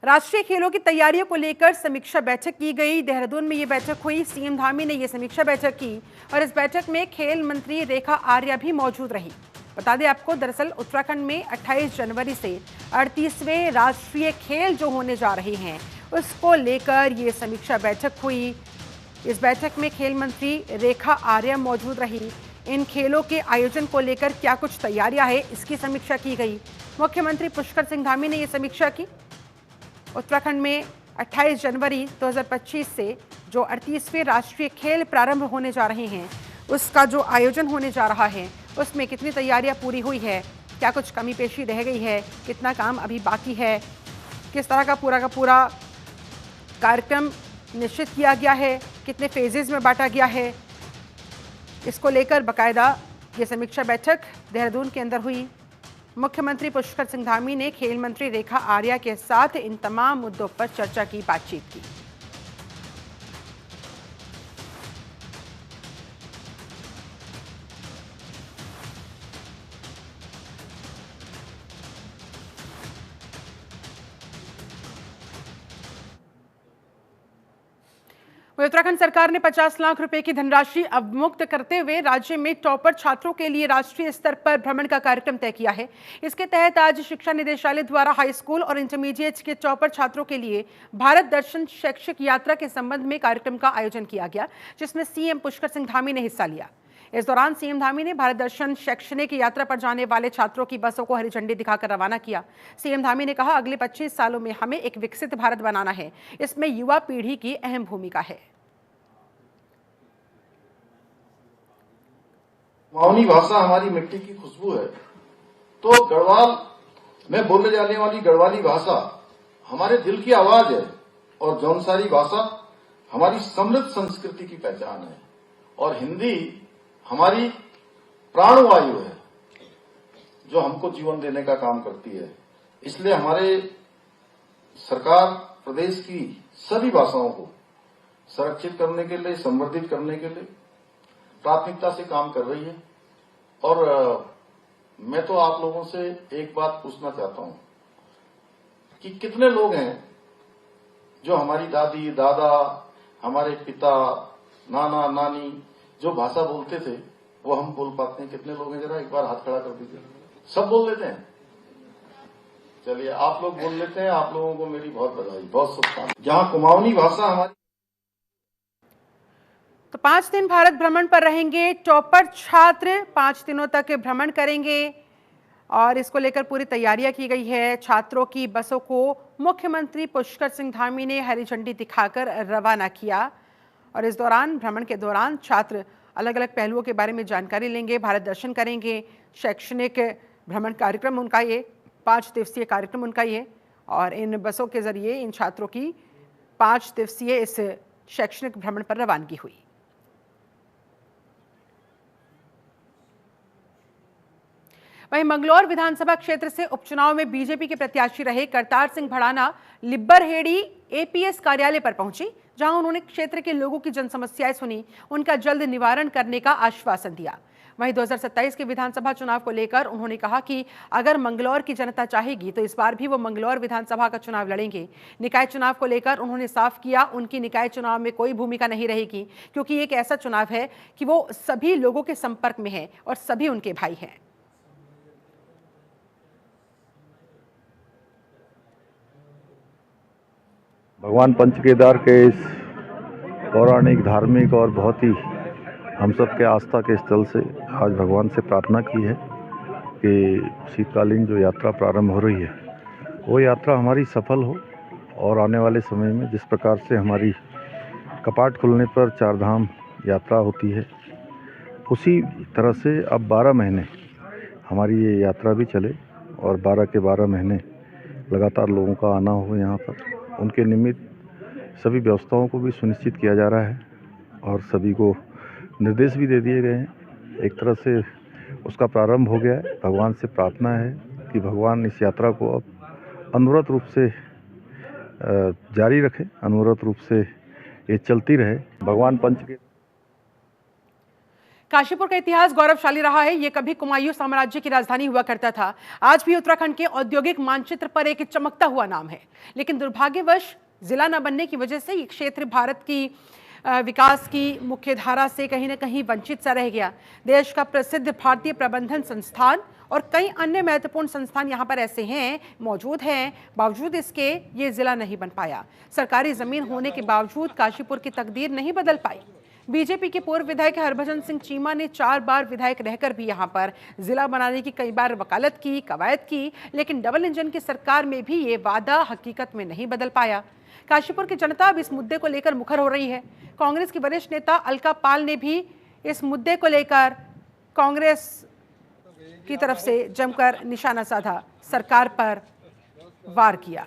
राष्ट्रीय खेलों की तैयारियों को लेकर समीक्षा बैठक की गई। देहरादून में ये बैठक हुई। सीएम धामी ने ये समीक्षा बैठक की और इस बैठक में खेल मंत्री रेखा आर्या भी मौजूद रही। बता दें आपको, दरअसल उत्तराखंड में 28 जनवरी से 38वें राष्ट्रीय खेल जो होने जा रहे हैं उसको लेकर ये समीक्षा बैठक हुई। इस बैठक में खेल मंत्री रेखा आर्या मौजूद रही। इन खेलों के आयोजन को लेकर क्या कुछ तैयारियां हैं, इसकी समीक्षा की गई। मुख्यमंत्री पुष्कर सिंह धामी ने यह समीक्षा की। उत्तराखंड में 28 जनवरी 2025 से जो 38वें राष्ट्रीय खेल प्रारंभ होने जा रहे हैं उसका जो आयोजन होने जा रहा है उसमें कितनी तैयारियां पूरी हुई है, क्या कुछ कमी पेशी रह गई है, कितना काम अभी बाकी है, किस तरह का पूरा कार्यक्रम निश्चित किया गया है, कितने फेजेस में बांटा गया है, इसको लेकर बाकायदा ये समीक्षा बैठक देहरादून के अंदर हुई। मुख्यमंत्री पुष्कर सिंह धामी ने खेल मंत्री रेखा आर्या के साथ इन तमाम मुद्दों पर चर्चा की, बातचीत की। उत्तराखंड सरकार ने 50 लाख रुपए की धनराशि अवमुक्त करते हुए राज्य में टॉपर छात्रों के लिए राष्ट्रीय स्तर पर भ्रमण का कार्यक्रम तय किया है। इसके तहत आज शिक्षा निदेशालय द्वारा हाई स्कूल और इंटरमीडिएट के टॉपर छात्रों के लिए भारत दर्शन शैक्षिक यात्रा के संबंध में कार्यक्रम का आयोजन किया गया, जिसमें सीएम पुष्कर सिंह धामी ने हिस्सा लिया। इस दौरान सीएम धामी ने भारत दर्शन शैक्षणिक यात्रा पर जाने वाले छात्रों की बसों को हरी झंडी दिखाकर रवाना किया। सीएम धामी ने कहा, अगले 25 सालों में हमें एक विकसित भारत बनाना है, इसमें युवा पीढ़ी की अहम भूमिका है। कुमाऊनी भाषा हमारी मिट्टी की खुशबू है, तो गढ़वाल में बोले जाने वाली गढ़वाली भाषा हमारे दिल की आवाज है और जौनसारी भाषा हमारी समृद्ध संस्कृति की पहचान है और हिंदी हमारी प्राणवायु है जो हमको जीवन देने का काम करती है। इसलिए हमारे सरकार प्रदेश की सभी भाषाओं को संरक्षित करने के लिए, संवर्धित करने के लिए प्राथमिकता से काम कर रही है। और मैं तो आप लोगों से एक बात पूछना चाहता हूं कि कितने लोग हैं जो हमारी दादी दादा, हमारे पिता, नाना नानी जो भाषा बोलते थे वो हम बोल पाते हैं? कितने लोग हैं? जरा एक बार हाथ खड़ा कर दीजिए। सब बोल लेते हैं? चलिए, आप लोग बोल लेते हैं, आप लोगों को मेरी बहुत बधाई, बहुत शुभकामनाएं। जहां कुमाऊनी भाषा हमारी। तो 5 दिन भारत भ्रमण पर रहेंगे टॉपर छात्र, 5 दिनों तक भ्रमण करेंगे और इसको लेकर पूरी तैयारियां की गई है। छात्रों की बसों को मुख्यमंत्री पुष्कर सिंह धामी ने हरी झंडी दिखाकर रवाना किया और इस दौरान, भ्रमण के दौरान, छात्र अलग अलग पहलुओं के बारे में जानकारी लेंगे, भारत दर्शन करेंगे। शैक्षणिक भ्रमण कार्यक्रम उनका ये 5 दिवसीय कार्यक्रम उनका ये, और इन बसों के जरिए इन छात्रों की 5 दिवसीय इस शैक्षणिक भ्रमण पर रवानगी हुई। वहीं मंगलौर विधानसभा क्षेत्र से उपचुनाव में बीजेपी के प्रत्याशी रहे करतार सिंह भड़ाना लिब्बरहेड़ी एपीएस कार्यालय पर पहुंची, जहां उन्होंने क्षेत्र के लोगों की जनसमस्याएं सुनी, उनका जल्द निवारण करने का आश्वासन दिया। वहीं 2027 के विधानसभा चुनाव को लेकर उन्होंने कहा कि अगर मंगलौर की जनता चाहेगी तो इस बार भी वो मंगलौर विधानसभा का चुनाव लड़ेंगे। निकाय चुनाव को लेकर उन्होंने साफ किया, उनकी निकाय चुनाव में कोई भूमिका नहीं रहेगी, क्योंकि एक ऐसा चुनाव है कि वो सभी लोगों के संपर्क में है और सभी उनके भाई हैं। भगवान पंचकेदार के इस पौराणिक, धार्मिक और बहुत ही हम सब के आस्था के स्थल से आज भगवान से प्रार्थना की है कि शीतकालीन जो यात्रा प्रारंभ हो रही है वो यात्रा हमारी सफल हो और आने वाले समय में जिस प्रकार से हमारी कपाट खुलने पर 4 धाम यात्रा होती है, उसी तरह से अब 12 महीने हमारी ये यात्रा भी चले और 12 के 12 महीने लगातार लोगों का आना हो यहाँ पर। उनके निमित्त सभी व्यवस्थाओं को भी सुनिश्चित किया जा रहा है और सभी को निर्देश भी दे दिए गए हैं। एक तरह से उसका प्रारंभ हो गया है। भगवान से प्रार्थना है कि भगवान इस यात्रा को अब अनवरत रूप से जारी रखें, अनवरत रूप से ये चलती रहे। भगवान पंच के काशीपुर का इतिहास गौरवशाली रहा है। ये कभी कुमायूं साम्राज्य की राजधानी हुआ करता था। आज भी उत्तराखंड के औद्योगिक मानचित्र पर एक चमकता हुआ नाम है, लेकिन दुर्भाग्यवश जिला न बनने की वजह से ये क्षेत्र भारत की विकास की मुख्य धारा से कहीं न कहीं वंचित सा रह गया। देश का प्रसिद्ध भारतीय प्रबंधन संस्थान और कई अन्य महत्वपूर्ण संस्थान यहाँ पर ऐसे हैं, मौजूद हैं, बावजूद इसके ये जिला नहीं बन पाया। सरकारी जमीन होने के बावजूद काशीपुर की तकदीर नहीं बदल पाई। बीजेपी के पूर्व विधायक हरभजन सिंह चीमा ने 4 बार विधायक रहकर भी यहाँ पर जिला बनाने की कई बार वकालत की, कवायद की, लेकिन डबल इंजन की सरकार में भी ये वादा हकीकत में नहीं बदल पाया। काशीपुर की जनता अब इस मुद्दे को लेकर मुखर हो रही है। कांग्रेस की वरिष्ठ नेता अलका पाल ने भी इस मुद्दे को लेकर कांग्रेस की तरफ से जमकर निशाना साधा, सरकार पर वार किया।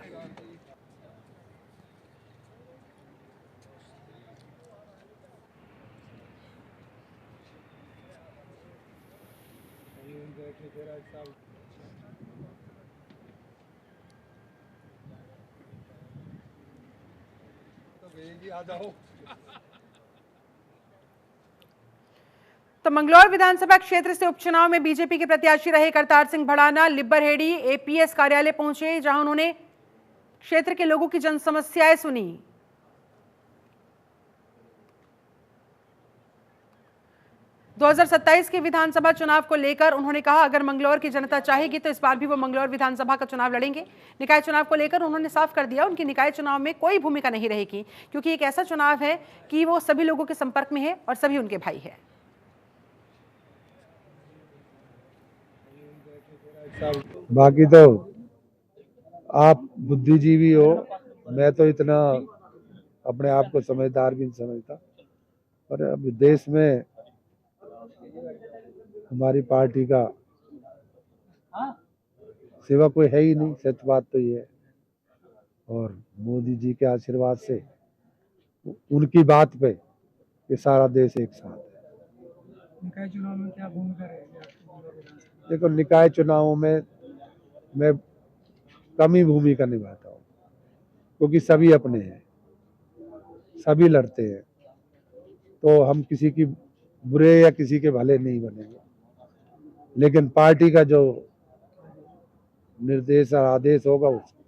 तो मंगलौर विधानसभा क्षेत्र से उपचुनाव में बीजेपी के प्रत्याशी रहे करतार सिंह भड़ाना लिब्बरहेड़ी एपीएस कार्यालय पहुंचे, जहां उन्होंने क्षेत्र के लोगों की जन समस्याएं सुनी। दो 2027 के विधानसभा चुनाव को लेकर उन्होंने कहा, अगर मंगलौर की जनता चाहेगी तो इस बार भी वो मंगलौर विधानसभा का चुनाव लड़ेंगे। निकाय चुनाव को लेकर उन्होंने साफ कर दिया, उनकी निकाय चुनाव में कोई भूमिका नहीं रहेगी, क्योंकि एक ऐसा चुनाव है कि वो सभी लोगों के संपर्क में है और सभी उनके भाई है। बाकी तो आप बुद्धिजीवी हो, मैं तो इतना अपने आप को समझदार भी नहीं समझता, पर अब देश में हमारी पार्टी का सिवा कोई है ही नहीं, सच बात तो ये है। और मोदी जी के आशीर्वाद से, उनकी बात पे ये सारा देश एक साथ है। निकाय चुनाव में क्या भूमिका रहेगी? देखो, निकाय चुनावों में मैं कम ही भूमिका निभाता हूँ, क्योंकि सभी अपने हैं, सभी लड़ते हैं, तो हम किसी की बुरे या किसी के भले नहीं बनेंगे। लेकिन पार्टी का जो निर्देश और आदेश होगा उसको।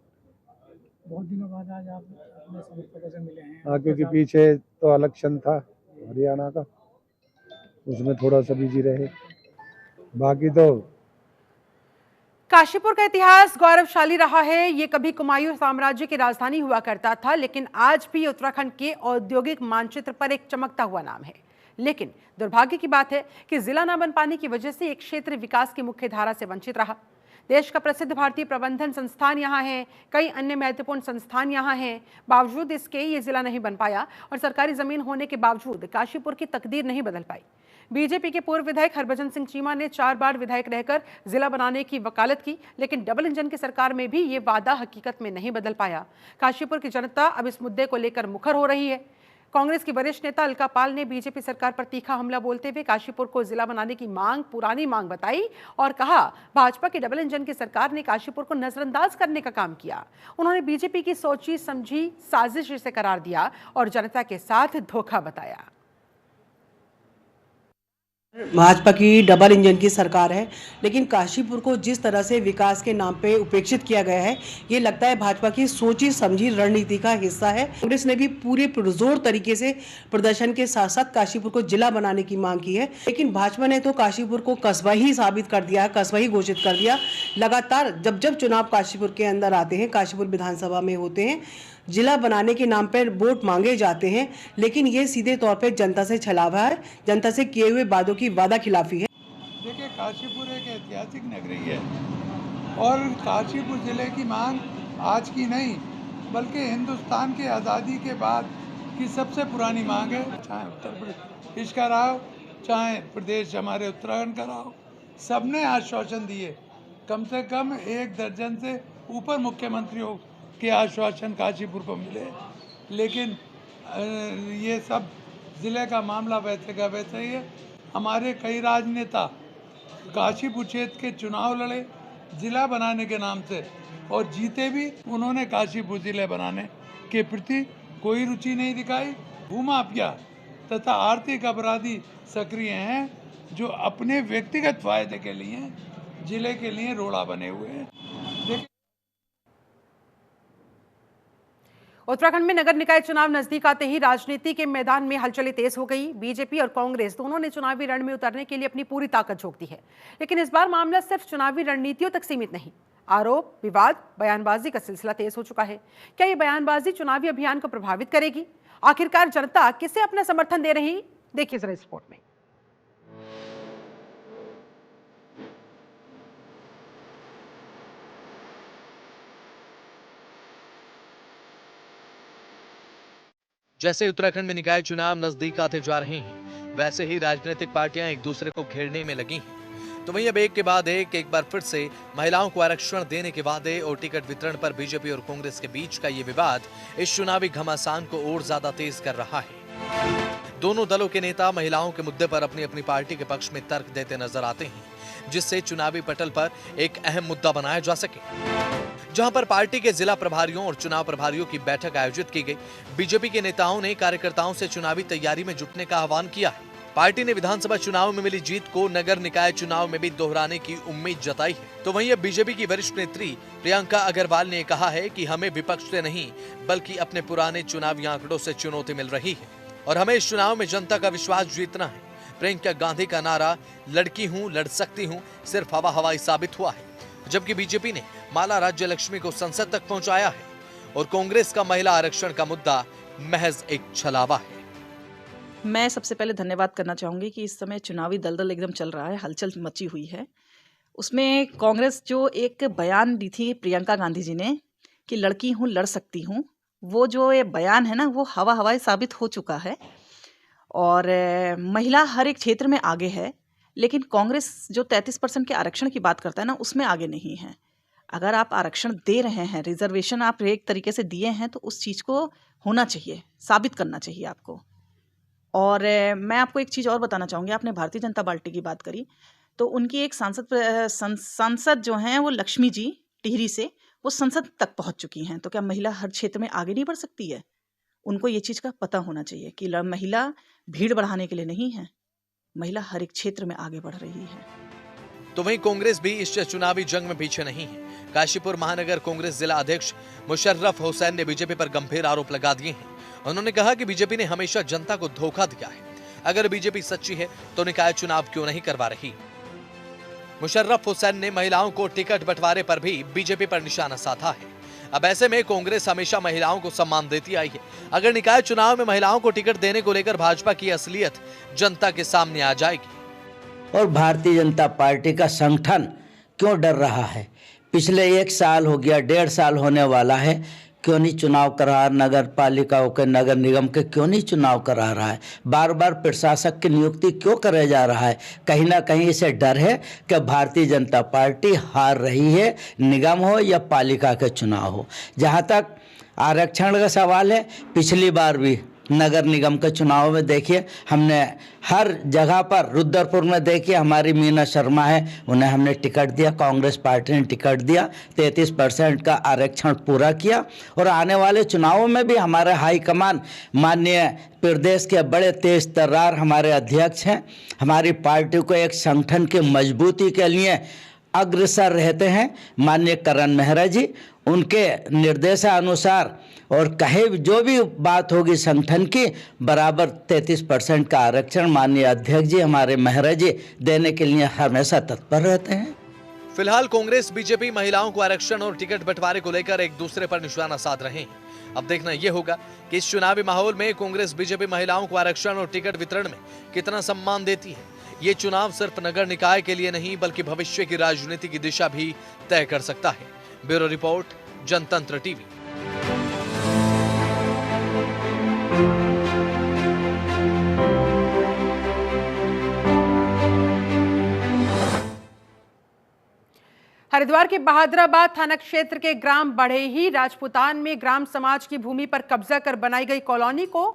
बहुत दिनों बाद आज आप अपने समर्थकों से मिले हैं। हाँ, क्योंकि पीछे तो इलेक्शन था हरियाणा का, उसमें थोड़ा सा बिजी रहे। बाकी तो काशीपुर का इतिहास गौरवशाली रहा है। ये कभी कुमायूं साम्राज्य की राजधानी हुआ करता था, लेकिन आज भी उत्तराखंड के औद्योगिक मानचित्र पर एक चमकता हुआ नाम है। लेकिन दुर्भाग्य की बात है कि जिला न बन पाने की वजह से एक क्षेत्र विकास की मुख्य धारा से वंचित रहा। देश का प्रसिद्ध भारतीय प्रबंधन संस्थान यहाँ है, कई अन्य महत्वपूर्ण संस्थान यहाँ हैं, बावजूद इसके ये जिला नहीं बन पाया और सरकारी जमीन होने के बावजूद काशीपुर की तकदीर नहीं बदल पाई। बीजेपी के पूर्व विधायक हरभजन सिंह चीमा ने 4 बार विधायक रहकर जिला बनाने की वकालत की, लेकिन डबल इंजन की सरकार में भी ये वादा हकीकत में नहीं बदल पाया। काशीपुर की जनता अब इस मुद्दे को लेकर मुखर हो रही है। कांग्रेस की वरिष्ठ नेता अलका पाल ने बीजेपी सरकार पर तीखा हमला बोलते हुए काशीपुर को जिला बनाने की मांग पुरानी मांग बताई और कहा, भाजपा की डबल इंजन की सरकार ने काशीपुर को नजरअंदाज करने का काम किया। उन्होंने बीजेपी की सोची समझी साजिश इसे करार दिया और जनता के साथ धोखा बताया। भाजपा की डबल इंजन की सरकार है, लेकिन काशीपुर को जिस तरह से विकास के नाम पे उपेक्षित किया गया है, ये लगता है भाजपा की सोची समझी रणनीति का हिस्सा है। कांग्रेस ने भी पूरे पुरजोर तरीके से प्रदर्शन के साथ साथ काशीपुर को जिला बनाने की मांग की है, लेकिन भाजपा ने तो काशीपुर को कस्बा ही साबित कर दिया, कस्बा ही घोषित कर दिया। लगातार जब जब चुनाव काशीपुर के अंदर आते हैं, काशीपुर विधानसभा में होते हैं, जिला बनाने के नाम पर वोट मांगे जाते हैं, लेकिन ये सीधे तौर पे जनता से छलावा है, जनता से किए हुए वादों की वादा खिलाफी है। देखिए, काशीपुर एक ऐतिहासिक नगरी है और काशीपुर जिले की मांग आज की नहीं, बल्कि हिंदुस्तान की आज़ादी के बाद की सबसे पुरानी मांग है। चाहे उत्तर प्रदेश का रहा हो, चाहे प्रदेश हमारे उत्तराखंड का रहा हो, सबने आश्वासन दिए। कम से कम 1 दर्जन से ऊपर मुख्यमंत्रियों के आश्वासन काशीपुर को मिले, लेकिन ये सब ज़िले का मामला वैसे का वैसे ही है। हमारे कई राजनेता काशीपुर क्षेत्र के चुनाव लड़े ज़िला बनाने के नाम से और जीते भी। उन्होंने काशीपुर ज़िले बनाने के प्रति कोई रुचि नहीं दिखाई। भूमाफिया तथा आर्थिक अपराधी सक्रिय हैं जो अपने व्यक्तिगत फायदे के लिए जिले के लिए रोड़ा बने हुए हैं। देखिए, उत्तराखंड में नगर निकाय चुनाव नजदीक आते ही राजनीति के मैदान में हलचलें तेज हो गई। बीजेपी और कांग्रेस दोनों ने चुनावी रण में उतरने के लिए अपनी पूरी ताकत झोंक दी है, लेकिन इस बार मामला सिर्फ चुनावी रणनीतियों तक सीमित नहीं। आरोप, विवाद, बयानबाजी का सिलसिला तेज हो चुका है। क्या ये बयानबाजी चुनावी अभियान को प्रभावित करेगी? आखिरकार जनता किसे अपना समर्थन दे रही, देखिए जरा इस रिपोर्ट में। जैसे उत्तराखंड में निकाय चुनाव नजदीक आते जा रहे हैं, वैसे ही राजनीतिक पार्टियां एक दूसरे को घेरने में लगी हैं। तो वहीं अब एक के बाद एक बार फिर से महिलाओं को आरक्षण देने के वादे और टिकट वितरण पर बीजेपी और कांग्रेस के बीच का ये विवाद इस चुनावी घमासान को और ज्यादा तेज कर रहा है। दोनों दलों के नेता महिलाओं के मुद्दे पर अपनी अपनी पार्टी के पक्ष में तर्क देते नजर आते हैं, जिससे चुनावी पटल पर एक अहम मुद्दा बनाया जा सके। जहां पर पार्टी के जिला प्रभारियों और चुनाव प्रभारियों की बैठक आयोजित की गई, बीजेपी के नेताओं ने कार्यकर्ताओं से चुनावी तैयारी में जुटने का आह्वान किया है। पार्टी ने विधानसभा चुनाव में मिली जीत को नगर निकाय चुनाव में भी दोहराने की उम्मीद जताई है। तो वहीं अब बीजेपी की वरिष्ठ नेत्री प्रियंका अग्रवाल ने कहा है कि हमें विपक्ष से नहीं बल्कि अपने पुराने चुनावी आंकड़ों से चुनौती मिल रही है और हमें इस चुनाव में जनता का विश्वास जीतना है। प्रियंका गांधी का नारा लड़की हूं, लड़ सकती हूं सिर्फ हवाई साबित हुआ है, जबकि बीजेपी ने माला राज्य लक्ष्मी को संसद तक पहुंचाया है और कांग्रेस का महिला आरक्षण का मुद्दा महज एक छलावा है। मैं सबसे पहले धन्यवाद करना चाहूँगी कि इस समय चुनावी दलदल एकदम चल रहा है, हलचल मची हुई है। उसमें कांग्रेस जो एक बयान दी थी प्रियंका गांधी जी ने कि लड़की हूँ, लड़ सकती हूँ, वो जो ये बयान है ना, वो हवाई साबित हो चुका है और महिला हर एक क्षेत्र में आगे है। लेकिन कांग्रेस जो 33% के आरक्षण की बात करता है ना, उसमें आगे नहीं है। अगर आप आरक्षण दे रहे हैं, रिजर्वेशन आप एक तरीके से दिए हैं, तो उस चीज़ को होना चाहिए, साबित करना चाहिए आपको। और मैं आपको एक चीज़ और बताना चाहूँगी, आपने भारतीय जनता पार्टी की बात करी, तो उनकी एक सांसद जो हैं वो लक्ष्मी जी टिहरी से, वो संसद तक पहुँच चुकी हैं। तो क्या महिला हर क्षेत्र में आगे नहीं बढ़ सकती है? उनको ये चीज़ का पता होना चाहिए कि महिला भीड़ बढ़ाने के लिए नहीं है, महिला हर एक क्षेत्र में आगे बढ़ रही है। तो वहीं कांग्रेस भी इस चुनावी जंग में पीछे नहीं है। काशीपुर महानगर कांग्रेस जिला अध्यक्ष मुशर्रफ हुसैन ने बीजेपी पर गंभीर आरोप लगा दिए हैं। उन्होंने कहा कि बीजेपी ने हमेशा जनता को धोखा दिया है। अगर बीजेपी सच्ची है तो निकाय चुनाव क्यों नहीं करवा रही? मुशर्रफ हुसैन ने महिलाओं को टिकट बंटवारे पर भी बीजेपी पर निशाना साधा है। अब ऐसे में कांग्रेस हमेशा महिलाओं को सम्मान देती आई है। अगर निकाय चुनाव में महिलाओं को टिकट देने को लेकर भाजपा की असलियत जनता के सामने आ जाएगी। और भारतीय जनता पार्टी का संगठन क्यों डर रहा है? पिछले 1 साल हो गया, 1.5 साल होने वाला है, क्यों नहीं चुनाव करा? नगर पालिकाओं के, नगर निगम के क्यों नहीं चुनाव करा रहा है? बार बार प्रशासक की नियुक्ति क्यों करे जा रहा है? कहीं ना कहीं इसे डर है कि भारतीय जनता पार्टी हार रही है, निगम हो या पालिका के चुनाव हो। जहाँ तक आरक्षण का सवाल है, पिछली बार भी नगर निगम के चुनाव में देखिए, हमने हर जगह पर, रुद्रपुर में देखिए हमारी मीना शर्मा है, उन्हें हमने टिकट दिया, कांग्रेस पार्टी ने टिकट दिया, 33% का आरक्षण पूरा किया। और आने वाले चुनावों में भी हमारे हाईकमान, माननीय प्रदेश के बड़े तेज तर्रार हमारे अध्यक्ष हैं, हमारी पार्टी को एक संगठन की मजबूती के लिए अग्रसर रहते हैं माननीय करण मेहरा जी। उनके निर्देशानुसार और कहे जो भी बात होगी संगठन की, बराबर 33% का आरक्षण माननीय अध्यक्ष जी हमारे मेहरा जी देने के लिए हमेशा तत्पर रहते हैं। फिलहाल कांग्रेस बीजेपी महिलाओं को आरक्षण और टिकट बंटवारे को लेकर एक दूसरे पर निशाना साध रहे हैं। अब देखना यह होगा कि इस चुनावी माहौल में कांग्रेस बीजेपी महिलाओं को आरक्षण और टिकट वितरण में कितना सम्मान देती है। ये चुनाव सिर्फ नगर निकाय के लिए नहीं बल्कि भविष्य की राजनीति की दिशा भी तय कर सकता है। ब्यूरो रिपोर्ट, जनतंत्र टीवी। हरिद्वार के बहादुराबाद थाना क्षेत्र के ग्राम बढ़ेही राजपुतान में ग्राम समाज की भूमि पर कब्जा कर बनाई गई कॉलोनी को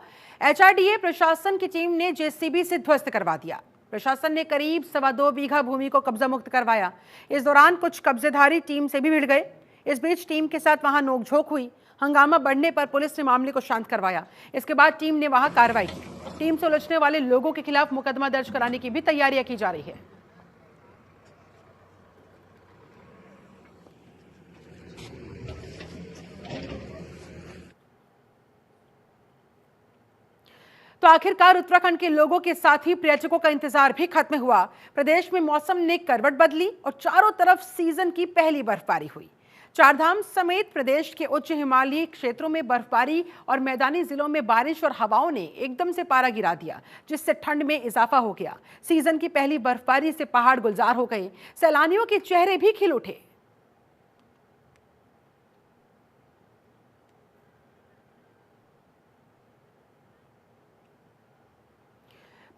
एचआरडीए प्रशासन की टीम ने जेसीबी से ध्वस्त करवा दिया। प्रशासन ने करीब 2.25 बीघा भूमि को कब्जा मुक्त करवाया। इस दौरान कुछ कब्जेधारी टीम से भी भिड़ गए। इस बीच टीम के साथ वहां नोकझोंक हुई। हंगामा बढ़ने पर पुलिस ने मामले को शांत करवाया। इसके बाद टीम ने वहां कार्रवाई की। टीम से उलझने वाले लोगों के खिलाफ मुकदमा दर्ज कराने की भी तैयारियां की जा रही है। तो आखिरकार उत्तराखंड के लोगों के साथ ही पर्यटकों का इंतजार भी खत्म हुआ। प्रदेश में मौसम ने करवट बदली और चारों तरफ सीजन की पहली बर्फबारी हुई। चारधाम समेत प्रदेश के उच्च हिमालयी क्षेत्रों में बर्फबारी और मैदानी जिलों में बारिश और हवाओं ने एकदम से पारा गिरा दिया, जिससे ठंड में इजाफा हो गया। सीजन की पहली बर्फबारी से पहाड़ गुलजार हो गए। सैलानियों के चेहरे भी खिल उठे।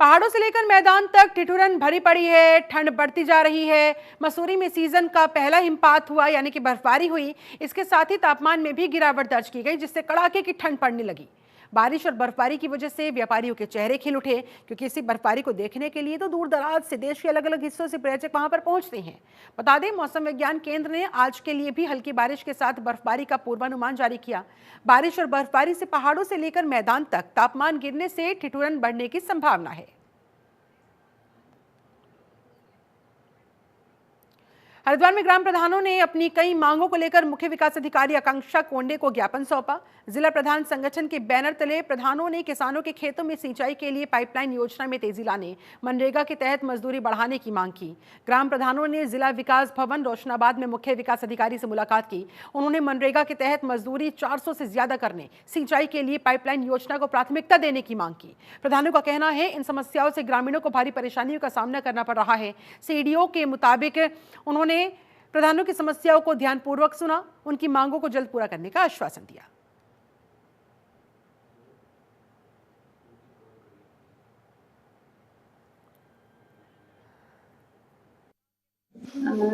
पहाड़ों से लेकर मैदान तक ठिठुरन भरी पड़ी है। ठंड बढ़ती जा रही है। मसूरी में सीजन का पहला हिमपात हुआ, यानी कि बर्फबारी हुई। इसके साथ ही तापमान में भी गिरावट दर्ज की गई, जिससे कड़ाके की ठंड पड़ने लगी। बारिश और बर्फबारी की वजह से व्यापारियों के चेहरे खिल उठे, क्योंकि इसी बर्फबारी को देखने के लिए तो दूर दराज से देश के अलग अलग हिस्सों से पर्यटक वहां पर पहुंचते हैं। बता दें, मौसम विज्ञान केंद्र ने आज के लिए भी हल्की बारिश के साथ बर्फबारी का पूर्वानुमान जारी किया। बारिश और बर्फबारी से पहाड़ों से लेकर मैदान तक तापमान गिरने से ठिठुरन बढ़ने की संभावना है। हरिद्वार में ग्राम प्रधानों ने अपनी कई मांगों को लेकर मुख्य विकास अधिकारी आकांक्षा कोंडे को ज्ञापन सौंपा। जिला प्रधान संगठन के बैनर तले प्रधानों ने किसानों के खेतों में सिंचाई के लिए पाइपलाइन योजना में तेजी लाने, मनरेगा के तहत मजदूरी बढ़ाने की मांग की। ग्राम प्रधानों ने जिला विकास भवन रोशनाबाद में मुख्य विकास अधिकारी से मुलाकात की। उन्होंने मनरेगा के तहत मजदूरी 400 से ज्यादा करने, सिंचाई के लिए पाइपलाइन योजना को प्राथमिकता देने की मांग की। प्रधानों का कहना है, इन समस्याओं से ग्रामीणों को भारी परेशानियों का सामना करना पड़ रहा है। सीडीओ के मुताबिक उन्होंने प्रधानों की समस्याओं को ध्यानपूर्वक सुना, उनकी मांगों को जल्द पूरा करने का आश्वासन दिया।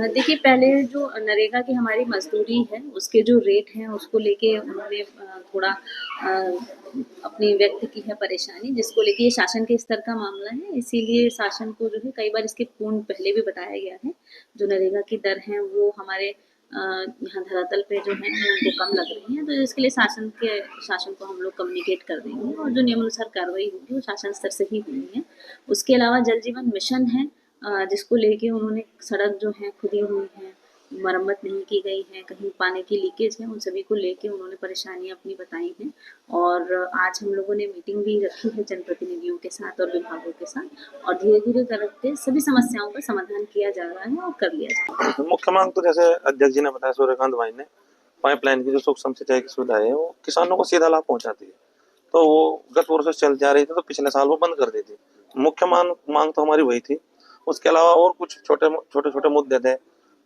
देखिए, पहले जो नरेगा की हमारी मजदूरी है उसके जो रेट हैं उसको लेके उन्होंने थोड़ा अपनी व्यक्त की है परेशानी, जिसको लेके ये शासन के स्तर का मामला है। इसीलिए शासन को जो है कई बार इसके पूर्ण पहले भी बताया गया है। जो नरेगा की दर है वो हमारे यहाँ धरातल पे जो है उनको कम लग रही है, तो इसके लिए शासन को हम लोग कम्युनिकेट कर देंगे और जो नियमानुसार कार्रवाई होगी वो शासन स्तर से ही होनी है। उसके अलावा जल जीवन मिशन है, जिसको लेके उन्होंने सड़क जो है खुदी हुई है, मरम्मत नहीं की गई है, कहीं पानी की लीकेज है, उन सभी को लेके उन्होंने परेशानियां अपनी बताई हैं। और आज हम लोगों ने मीटिंग भी रखी है जनप्रतिनिधियों के साथ और विभागों के साथ, और धीरे धीरे करके सभी समस्याओं का समाधान किया जा रहा है और कर लिया जा रहा है। मुख्य मांग तो जैसे अध्यक्ष जी ने बताया, सूर्यकांत भाई ने, पाइपलाइन की जो सूक्ष्म सिंचाई की सुविधा है वो किसानों को सीधा लाभ पहुंचाती है, तो वो गत वर्ष चलती आ रही थी, तो पिछले साल वो बंद कर दी थी। मुख्य मांग तो हमारी वही थी। उसके अलावा और कुछ छोटे मुद्दे थे।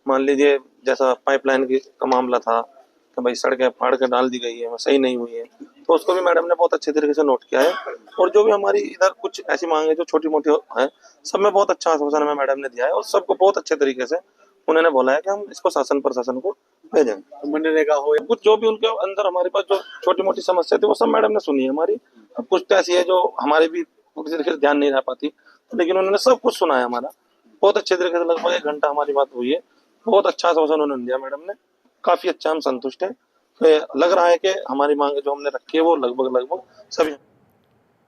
मान लीजिए जैसा पाइपलाइन का मामला था कि भाई सड़कें फाड़ के डाल दी गई है, वो सही नहीं हुई है, तो उसको भी मैडम ने बहुत अच्छे तरीके से नोट किया है। और जो भी हमारी इधर कुछ ऐसी मांग है जो छोटी मोटी है, सब में बहुत अच्छा आश्वासन हमें मैडम ने दिया है और सबको बहुत अच्छे तरीके से उन्होंने बोला है कि हम इसको शासन प्रशासन को भेजेंगे। मनरेगा हो या कुछ जो भी उनके अंदर हमारे पास जो छोटी मोटी समस्या थी वो सब मैडम ने सुनी है हमारी। अब कुछ तो ऐसी है जो हमारे भी किसी तरीके से ध्यान नहीं रह पाती, लेकिन उन्होंने सब कुछ सुना है हमारा बहुत अच्छे तरीके से। लगभग 1 घंटा हमारी बात हुई है, बहुत अच्छा आश्वासन उन्होंने दिया मैडम ने, काफी अच्छा हम संतुष्ट है। लग रहा है कि हमारी मांग जो हमने रखी है वो लगभग सभी